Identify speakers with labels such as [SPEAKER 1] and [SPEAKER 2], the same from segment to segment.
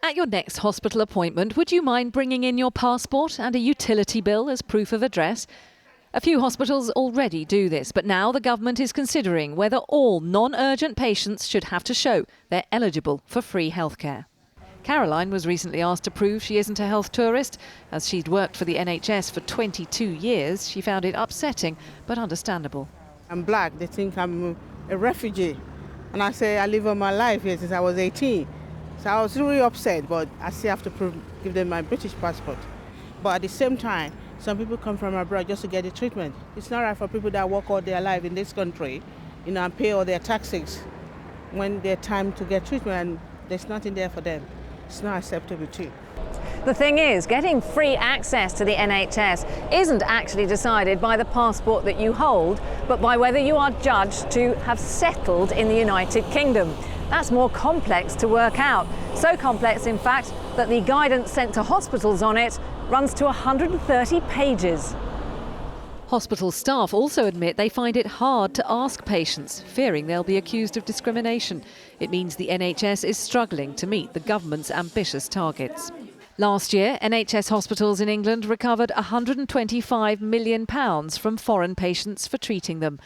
[SPEAKER 1] At your next hospital appointment, would you mind bringing in your passport and a utility bill as proof of address? A few hospitals already do this, but now the government is considering whether all non-urgent patients should have to show they're eligible for free healthcare. Caroline was recently asked to prove she isn't a health tourist. As she'd worked for the NHS for 22 years, she found it upsetting but understandable.
[SPEAKER 2] I'm black, they think I'm a refugee. And I say I live all my life here since I was 18. So I was really upset, but I still have to give them my British passport. But at the same time, some people come from abroad just to get the treatment. It's not right for people that work all their life in this country, and pay all their taxes when their time to get treatment and there's nothing there for them. It's not acceptable too.
[SPEAKER 3] The thing is, getting free access to the NHS isn't actually decided by the passport that you hold, but by whether you are judged to have settled in the United Kingdom. That's more complex to work out. So complex, in fact, that the guidance sent to hospitals on it runs to 130 pages.
[SPEAKER 1] Hospital staff also admit they find it hard to ask patients, fearing they'll be accused of discrimination. It means the NHS is struggling to meet the government's ambitious targets. Last year, NHS hospitals in England recovered £125 million from foreign patients for treating them.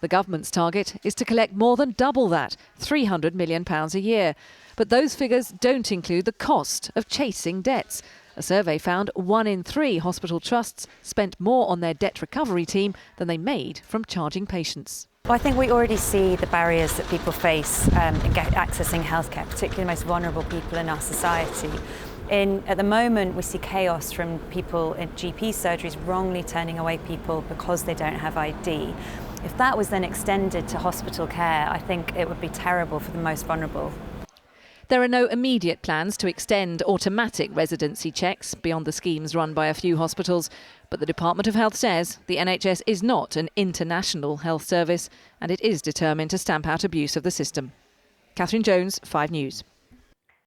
[SPEAKER 1] The government's target is to collect more than double that, £300 million a year. But those figures don't include the cost of chasing debts. A survey found 1 in 3 hospital trusts spent more on their debt recovery team than they made from charging patients.
[SPEAKER 4] Well, I think we already see the barriers that people face in accessing healthcare, particularly the most vulnerable people in our society. At the moment, we see chaos from people in GP surgeries wrongly turning away people because they don't have ID. If that was then extended to hospital care, I think it would be terrible for the most vulnerable.
[SPEAKER 1] There are no immediate plans to extend automatic residency checks beyond the schemes run by a few hospitals. But the Department of Health says the NHS is not an international health service and it is determined to stamp out abuse of the system. Catherine Jones, 5 News.